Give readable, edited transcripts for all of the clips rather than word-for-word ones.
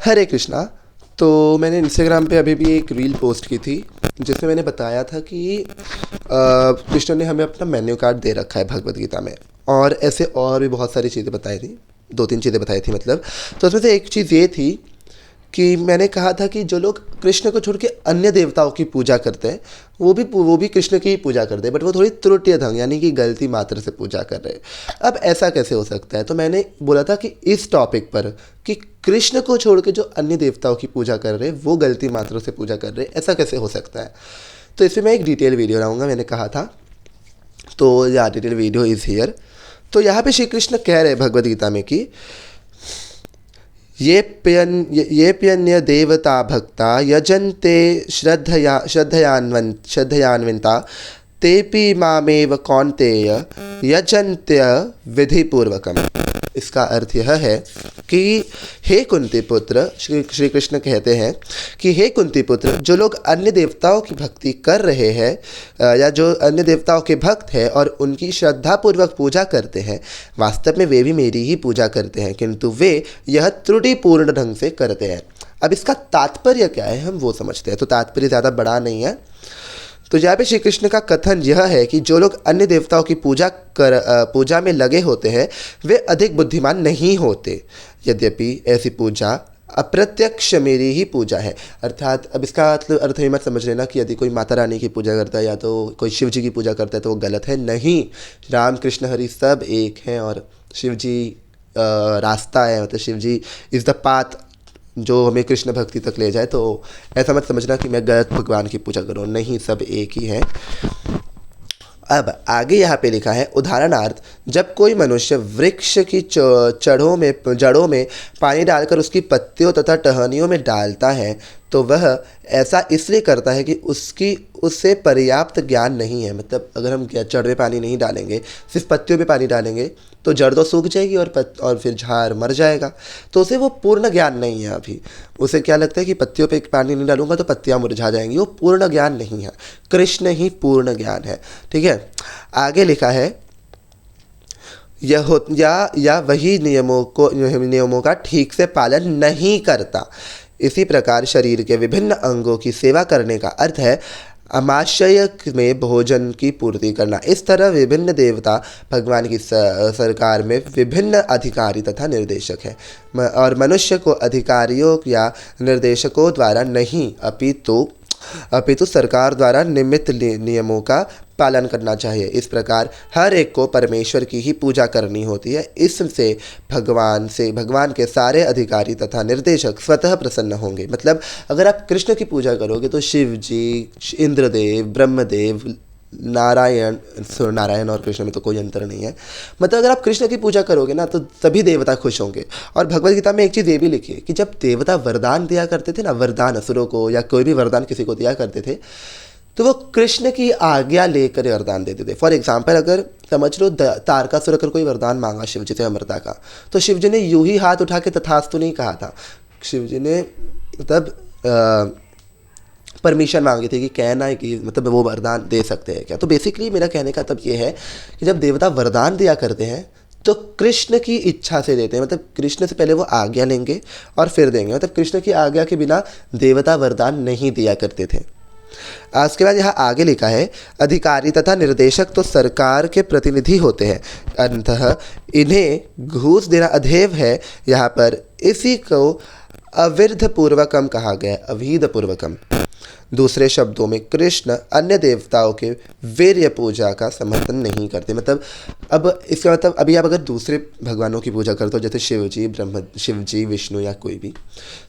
हरे कृष्णा। तो मैंने इंस्टाग्राम पे अभी भी एक रील पोस्ट की थी जिसमें मैंने बताया था कि कृष्ण ने हमें अपना मेन्यू कार्ड दे रखा है भगवत गीता में, और ऐसे और भी बहुत सारी चीज़ें बताई थी, 2-3 चीज़ें बताई थी मतलब। तो उसमें से एक चीज़ ये थी कि मैंने कहा था कि जो लोग कृष्ण को छोड़ के अन्य देवताओं की पूजा करते हैं वो भी कृष्ण की ही पूजा करते हैं, बट वो थोड़ी त्रुटि ढंग यानी कि गलती मात्र से पूजा कर रहे हैं। अब ऐसा कैसे हो सकता है? तो मैंने बोला था कि इस टॉपिक पर कि कृष्ण को छोड़ के जो अन्य देवताओं की पूजा कर रहे हैं वो गलती मात्र से पूजा कर रहे हैं, ऐसा कैसे हो सकता है? तो इसमें मैं एक डिटेल वीडियो लाऊंगा, मैंने कहा था। तो या डिटेल वीडियो इज़ हियर। तो यहाँ पे श्री कृष्ण कह रहे हैं भगवद गीता में कि ये प्यन्य देवता भक्ता यजन्ते श्रद्धयान्विता तेपि मामेव कौन्तेय यजन्त्य विधिपूर्वकम। इसका अर्थ यह है कि हे कुंती पुत्र, श्री कृष्ण कहते हैं कि हे कुंती पुत्र, जो लोग अन्य देवताओं की भक्ति कर रहे हैं या जो अन्य देवताओं के भक्त हैं और उनकी श्रद्धापूर्वक पूजा करते हैं, वास्तव में वे भी मेरी ही पूजा करते हैं, किंतु वे यह त्रुटिपूर्ण ढंग से करते हैं। अब इसका तात्पर्य क्या है हम वो समझते हैं। तो तात्पर्य ज़्यादा बड़ा नहीं है। तो यहाँ पे श्री कृष्ण का कथन यह है कि जो लोग अन्य देवताओं की पूजा में लगे होते हैं वे अधिक बुद्धिमान नहीं होते, यद्यपि ऐसी पूजा अप्रत्यक्ष मेरी ही पूजा है। अर्थात अब इसका अर्थ ये मत समझ लेना कि यदि कोई माता रानी की पूजा करता है या तो कोई शिव जी की पूजा करता है तो वो गलत है। नहीं, राम कृष्ण हरि सब एक हैं और शिव जी रास्ता है, मतलब शिव जी इज़ द पाथ जो हमें कृष्ण भक्ति तक ले जाए। तो ऐसा मत समझना कि मैं गलत भगवान की पूजा करूँ, नहीं, सब एक ही हैं। अब आगे यहाँ पे लिखा है, उदाहरणार्थ जब कोई मनुष्य वृक्ष की जड़ों में पानी डालकर उसकी पत्तियों तथा टहनियों में डालता है तो वह ऐसा इसलिए करता है कि उससे पर्याप्त ज्ञान नहीं है। मतलब अगर हम जड़ में पानी नहीं डालेंगे, सिर्फ पत्तियों पे पानी डालेंगे तो जड़ तो सूख जाएगी और फिर झाड़ मर जाएगा। तो उसे वो पूर्ण ज्ञान नहीं है। अभी उसे क्या लगता है कि पत्तियों पे पानी नहीं डालूंगा तो पत्तियाँ मुरझा जाएंगी। वो पूर्ण ज्ञान नहीं है, कृष्ण ही पूर्ण ज्ञान है। ठीक है, आगे लिखा है, या वही नियमों का ठीक से पालन नहीं करता। इसी प्रकार शरीर के विभिन्न अंगों की सेवा करने का अर्थ है अमाशय में भोजन की पूर्ति करना। इस तरह विभिन्न देवता भगवान की सरकार में विभिन्न अधिकारी तथा निर्देशक हैं और मनुष्य को अधिकारियों या निर्देशकों द्वारा नहीं अपितु सरकार द्वारा निमित्त नियमों का पालन करना चाहिए। इस प्रकार हर एक को परमेश्वर की ही पूजा करनी होती है। इससे भगवान के सारे अधिकारी तथा निर्देशक स्वतः प्रसन्न होंगे। मतलब अगर आप कृष्ण की पूजा करोगे तो शिव जी, इंद्रदेव, ब्रह्मदेव, नारायण और कृष्ण में तो कोई अंतर नहीं है। मतलब अगर आप कृष्ण की पूजा करोगे ना तो सभी देवता खुश होंगे। और भगवद गीता में एक चीज़ ये भी लिखी है कि जब देवता वरदान दिया करते थे ना, वरदान असुरों को या कोई भी वरदान किसी को दिया करते थे तो वो कृष्ण की आज्ञा लेकर वरदान देते थे। फॉर एग्जाम्पल अगर समझ लो तारकासुर अगर कोई वरदान मांगा शिव जी से अमरता का, तो शिव जी ने यूं ही हाथ उठा के तथास्तु नहीं कहा था। शिव जी ने मतलब परमिशन मांगी थी कि कहना है कि मतलब वो वरदान दे सकते हैं क्या। तो बेसिकली मेरा कहने का तब ये है कि जब देवता वरदान दिया करते हैं तो कृष्ण की इच्छा से देते हैं। मतलब कृष्ण से पहले वो आज्ञा लेंगे और फिर देंगे। मतलब कृष्ण की आज्ञा के बिना देवता वरदान नहीं दिया करते थे। उसके बाद यहाँ आगे लिखा है, अधिकारी तथा निर्देशक तो सरकार के प्रतिनिधि होते हैं, अतः इन्हें घूस देना अधेय है। यहाँ पर इसी को अविध पूर्वकम कहा गया, अविध पूर्वकम। दूसरे शब्दों में कृष्ण अन्य देवताओं के वीर्य पूजा का समर्थन नहीं करते। मतलब अब इसका मतलब अभी आप अगर दूसरे भगवानों की पूजा करते हो जैसे शिव जी, विष्णु या कोई भी,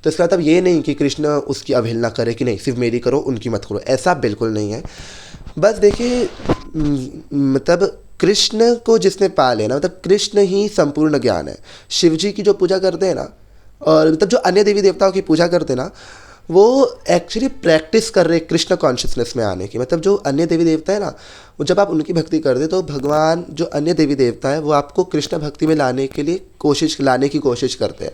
तो इसका मतलब ये नहीं कि कृष्ण उसकी अवहेलना करे कि नहीं सिर्फ मेरी करो उनकी मत करो, ऐसा बिल्कुल नहीं है। बस देखिए, मतलब कृष्ण को जिसने पा लेना, मतलब कृष्ण ही संपूर्ण ज्ञान है। शिव जी की जो पूजा करते हैं ना, और मतलब जो अन्य देवी देवताओं की पूजा करते हैं ना, वो एक्चुअली प्रैक्टिस कर रहे कृष्ण कॉन्शियसनेस में आने की। मतलब जो अन्य देवी देवता है ना, वो जब आप उनकी भक्ति करते तो भगवान जो अन्य देवी देवता है वो आपको कृष्ण भक्ति में लाने की कोशिश करते हैं।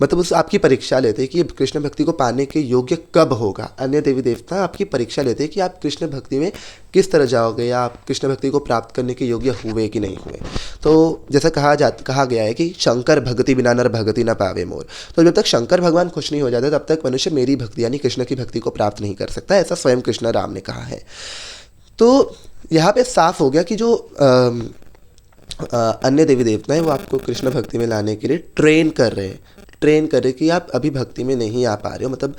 मतलब उस आपकी परीक्षा लेते हैं कि ये कृष्ण भक्ति को पाने के योग्य कब होगा। अन्य देवी देवता आपकी परीक्षा लेते हैं कि आप कृष्ण भक्ति में किस तरह जाओगे या आप कृष्ण भक्ति को प्राप्त करने के योग्य हुए कि नहीं हुए। तो जैसा कहा गया है कि शंकर भक्ति बिना नर भक्ति न पावे मोर। तो जब तक शंकर भगवान खुश नहीं हो जाते तब तक मनुष्य मेरी भक्ति यानी कृष्ण की भक्ति को प्राप्त नहीं कर सकता, ऐसा स्वयं कृष्ण राम ने कहा है। तो यहाँ पे साफ हो गया कि जो अन्य देवी देवता हैं वो आपको कृष्ण भक्ति में लाने के लिए ट्रेन कर रहे कि आप अभी भक्ति में नहीं आ पा रहे हो। मतलब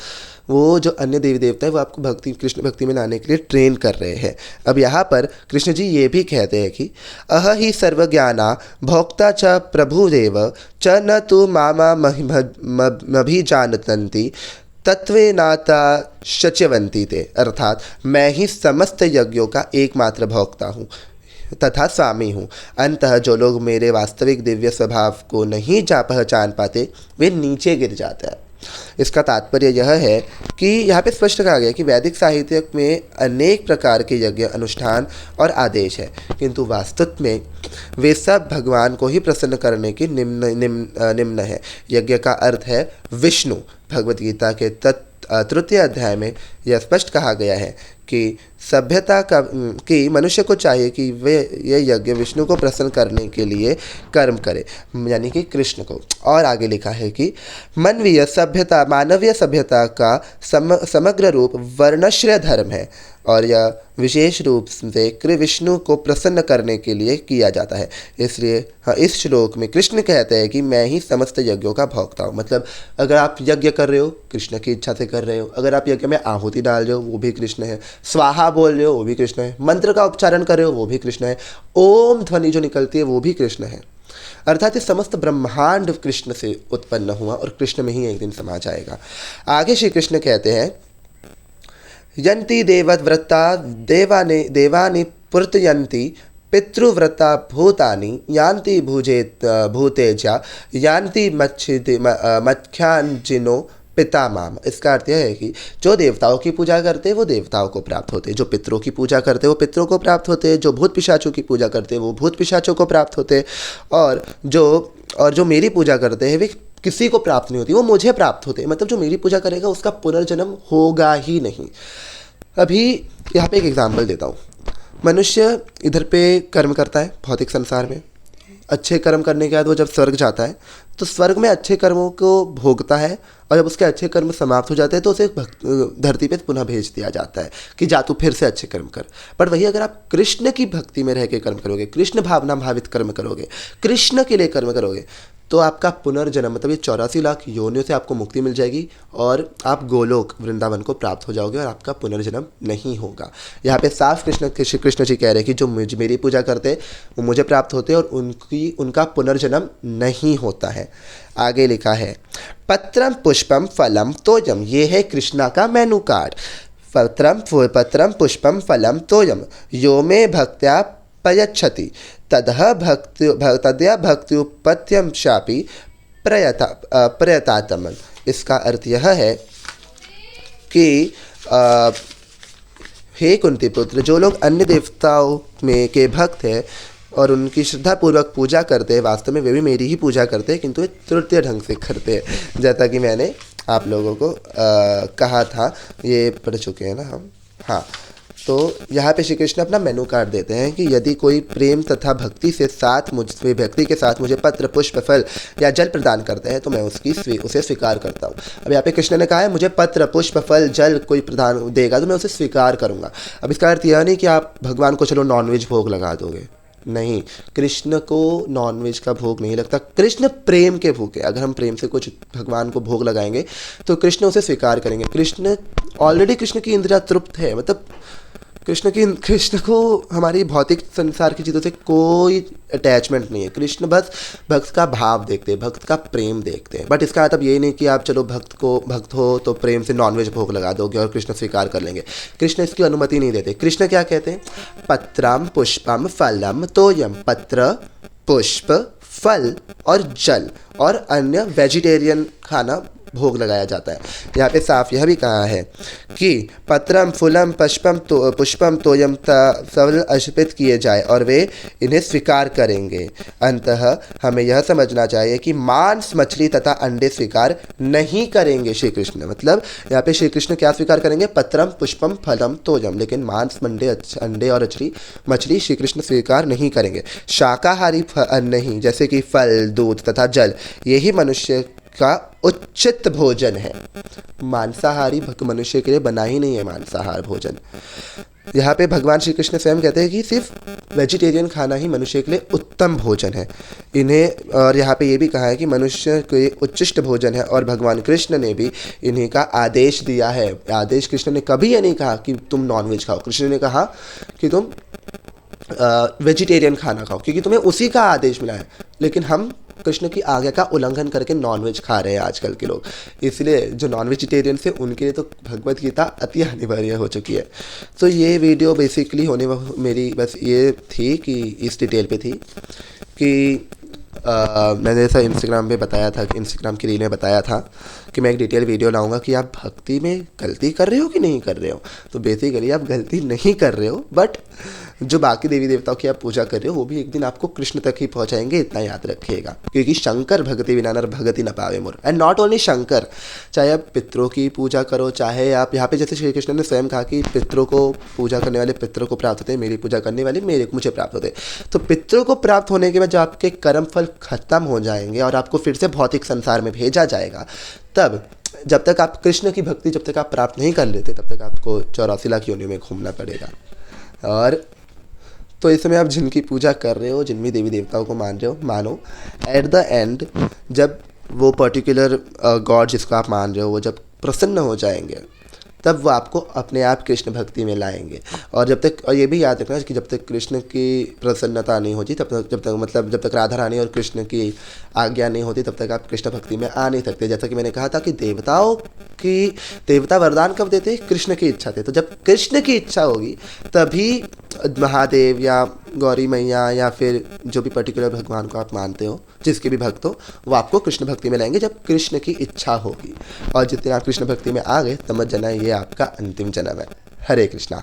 वो जो अन्य देवी देवता है वो आपको कृष्ण भक्ति में लाने के लिए ट्रेन कर रहे हैं। अब यहाँ पर कृष्ण जी ये भी कहते हैं कि अह ही सर्वज्ञाना भोक्ता च प्रभुदेव च न तु मामा मभिजानन्ति तत्वे नाता शच्यवंती ते, अर्थात मैं ही समस्त यज्ञों का एकमात्र भोक्ता हूँ तथा स्वामी हूँ। अंततः जो लोग मेरे वास्तविक दिव्य स्वभाव को नहीं पहचान पाते वे नीचे गिर जाते हैं। इसका तात्पर्य यह है कि यहाँ पे स्पष्ट कहा गया कि वैदिक साहित्य में अनेक प्रकार के यज्ञ अनुष्ठान और आदेश है, किंतु वास्तव में वे सब भगवान को ही प्रसन्न करने की निम्न है। यज्ञ का अर्थ है विष्णु। भगवद गीता के तृतीय अध्याय में यह स्पष्ट कहा गया है कि कि मनुष्य को चाहिए कि वे ये यज्ञ विष्णु को प्रसन्न करने के लिए कर्म करे, यानी कि कृष्ण को। और आगे लिखा है कि मानवीय सभ्यता का समग्र रूप वर्णाश्रय धर्म है और यह विशेष रूप से विष्णु को प्रसन्न करने के लिए किया जाता है। इसलिए इस श्लोक में कृष्ण कहते हैं कि मैं ही समस्त यज्ञों का भोक्ता हूँ। मतलब अगर आप यज्ञ कर रहे हो कृष्ण की इच्छा से कर रहे हो, अगर आप यज्ञ में आहुति डाल रहे हो वो भी कृष्ण है, स्वाहा बोल रहे हो वो भी कृष्ण है, मंत्र का उच्चारण कर रहे हो वो भी कृष्ण है, ओम ध्वनि जो निकलती है वो भी कृष्ण है। अर्थात ये समस्त ब्रह्मांड कृष्ण से उत्पन्न हुआ और कृष्ण में ही एक दिन समा जाएगा। आगे श्री कृष्ण कहते हैं यन्ति देवव्रता देवानि पुर्तयन्ति पितृव्रता भूतानि यान्ति भूतेजा यान्ति मख्यान्जिनो पिता माम। इसका अर्थ यह है कि जो देवताओं की पूजा करते हैं वो देवताओं को प्राप्त होते हैं, जो पितरों की पूजा करते हैं वो पितरों को प्राप्त होते हैं, जो भूत पिशाचों की पूजा करते हैं वो भूत पिशाचों को प्राप्त होते हैं, और जो मेरी पूजा करते हैं वे किसी को प्राप्त नहीं होती, वो मुझे प्राप्त होते हैं। मतलब जो मेरी पूजा करेगा उसका पुनर्जन्म होगा ही नहीं। अभी यहाँ पे एक एग्जाम्पल देता हूँ। मनुष्य इधर पे कर्म करता है भौतिक संसार में, अच्छे कर्म करने के बाद वो जब स्वर्ग जाता है तो स्वर्ग में अच्छे कर्मों को भोगता है, और जब उसके अच्छे कर्म समाप्त हो जाते हैं तो उसे धरती पे पुनः भेज दिया जाता है कि जा तू फिर से अच्छे कर्म कर। पर वही अगर आप कृष्ण की भक्ति में रह के कर्म करोगे, कृष्ण भावना भावित कर्म करोगे, कृष्ण के लिए कर्म करोगे, तो आपका पुनर्जन्म मतलब ये 84 लाख योनियों से आपको मुक्ति मिल जाएगी और आप गोलोक वृंदावन को प्राप्त हो जाओगे और आपका पुनर्जन्म नहीं होगा। यहाँ पे साफ कृष्ण जी कह रहे हैं कि जो मेरी पूजा करते वो मुझे प्राप्त होते और उनका पुनर्जन्म नहीं होता है। आगे लिखा है पत्रम पुष्पम फलम तोयम, ये है कृष्णा का मेनू कार्ड। पत्रम पुष्पम फलम तोयम यो मे भक्त्या पयच्छति तदह तदया भक्त्युपत्यम शापि प्रयतात्मन। इसका अर्थ यह है कि हे कुंती पुत्र, जो लोग अन्य देवताओं में के भक्त हैं और उनकी श्रद्धापूर्वक पूजा करते हैं, वास्तव में वे भी मेरी ही पूजा करते हैं, किंतु वे तृतीय ढंग से करते हैं। जैसा कि मैंने आप लोगों को कहा था, ये पढ़ चुके हैं ना हम। हाँ, तो यहाँ पे श्री कृष्ण अपना मेनू कार्ड देते हैं कि यदि कोई प्रेम तथा भक्ति के साथ मुझे पत्र पुष्प फल या जल प्रदान करते हैं तो मैं उसे स्वीकार करता हूँ। अब यहाँ पे कृष्ण ने कहा है मुझे पत्र पुष्प फल जल कोई प्रदान देगा तो मैं उसे स्वीकार करूँगा। अब इसका अर्थ यह नहीं कि आप भगवान को चलो नॉनवेज भोग लगा दोगे, नहीं, कृष्ण को नॉनवेज का भोग नहीं लगता। कृष्ण प्रेम के भोग है। अगर हम प्रेम से कुछ भगवान को भोग लगाएंगे तो कृष्ण उसे स्वीकार करेंगे। कृष्ण की इंद्रिया तृप्त है। मतलब कृष्ण को हमारी भौतिक संसार की चीज़ों से कोई अटैचमेंट नहीं है। कृष्ण बस भक्त का भाव देखते हैं, भक्त का प्रेम देखते हैं। बट इसका मतलब ये नहीं कि आप चलो भक्त हो तो प्रेम से नॉनवेज भोग लगा दोगे और कृष्ण स्वीकार कर लेंगे। कृष्ण इसकी अनुमति नहीं देते। कृष्ण क्या कहते हैं? पत्रम पुष्पम फलम तोयम। पत्र, पुष्प, फल और जल और अन्य वेजिटेरियन खाना भोग लगाया जाता है। यहाँ पे साफ यह भी कहा है कि पत्रम फूलम पुष्पम तोयम सवल अर्पित किए जाए और वे इन्हें स्वीकार करेंगे। अंततः हमें यह समझना चाहिए कि मांस, मछली तथा अंडे स्वीकार नहीं करेंगे श्री कृष्ण। मतलब यहाँ पे श्री कृष्ण क्या स्वीकार करेंगे? पत्रम पुष्पम फलम तोयम, लेकिन मांस, अंडे और मछली श्री कृष्ण स्वीकार नहीं करेंगे। शाकाहारी अन्न ही, जैसे कि फल, दूध तथा जल, यही मनुष्य का उचित भोजन है। मांसाहारी मनुष्य के लिए बना ही नहीं है मांसाहार भोजन। यहाँ पे भगवान श्री कृष्ण स्वयं कहते हैं कि सिर्फ वेजिटेरियन खाना ही मनुष्य के लिए उत्तम भोजन है इन्हें। और यहाँ पे ये भी कहा है कि मनुष्य के उच्चिष्ट भोजन है, और भगवान कृष्ण ने भी इन्हीं का आदेश दिया है। आदेश, कृष्ण ने कभी ये नहीं कहा कि तुम नॉनवेज खाओ। कृष्ण ने कहा कि तुम वेजिटेरियन खाना खाओ, क्योंकि तुम्हें उसी का आदेश मिला है। लेकिन हम कृष्ण की आज्ञा का उल्लंघन करके नॉनवेज खा रहे हैं आजकल के लोग। इसलिए जो नॉन वेजिटेरियन थे उनके लिए तो भगवत गीता अति अनिवार्य हो चुकी है। तो ये वीडियो बेसिकली मेरी बस ये थी कि इस डिटेल पे थी कि मैंने ऐसा इंस्टाग्राम पे बताया था, इंस्टाग्राम की रील में बताया था कि मैं एक डिटेल वीडियो लाऊंगा कि आप भक्ति में गलती कर रहे हो कि नहीं कर रहे हो। तो बेसिकली आप गलती नहीं कर रहे हो, बट जो बाकी देवी देवताओं की आप पूजा कर रहे हो वो भी एक दिन आपको कृष्ण तक ही पहुंचाएंगे, इतना याद रखिएगा। क्योंकि शंकर भगति विना नर भगति न पावे मोर। एंड नॉट ओनली शंकर, चाहे आप पितरों की पूजा करो, चाहे आप यहाँ पे जैसे श्री कृष्ण ने स्वयं कहा कि पितरों को पूजा करने वाले पितरों को प्राप्त होते हैं, मेरी पूजा करने वाले मुझे प्राप्त होते हैं। तो पितरों को प्राप्त होने के बाद जब आपके कर्म फल खत्म हो जाएंगे और आपको फिर से भौतिक संसार में भेजा जाएगा, तब जब तक आप कृष्ण की भक्ति जब तक आप प्राप्त नहीं कर लेते, तब तक आपको 84 लाख योनियों में घूमना पड़ेगा। और तो इस समय आप जिनकी पूजा कर रहे हो, जिन भी देवी देवताओं को मान रहे हो, मानो। एट द एंड जब वो पर्टिकुलर गॉड जिसको आप मान रहे हो वो जब प्रसन्न हो जाएंगे, तब वो आपको अपने आप कृष्ण भक्ति में लाएंगे। और जब तक, और ये भी याद रखना कि जब तक कृष्ण की प्रसन्नता नहीं होती, तब तक जब तक राधा रानी और कृष्ण की आज्ञा नहीं होती, तब तक आप कृष्ण भक्ति में आ नहीं सकते। जैसा कि मैंने कहा था कि देवता वरदान कब देते? कृष्ण की इच्छा थे। तो जब कृष्ण की इच्छा होगी तभी महादेव या गौरी मैया या फिर जो भी पर्टिकुलर भगवान को आप मानते हो, जिसके भी भक्त हो, वो आपको कृष्ण भक्ति में लाएंगे जब कृष्ण की इच्छा होगी। और जितने आप कृष्ण भक्ति में आ गए, समझ जाना ये आपका अंतिम जन्म है। हरे कृष्णा।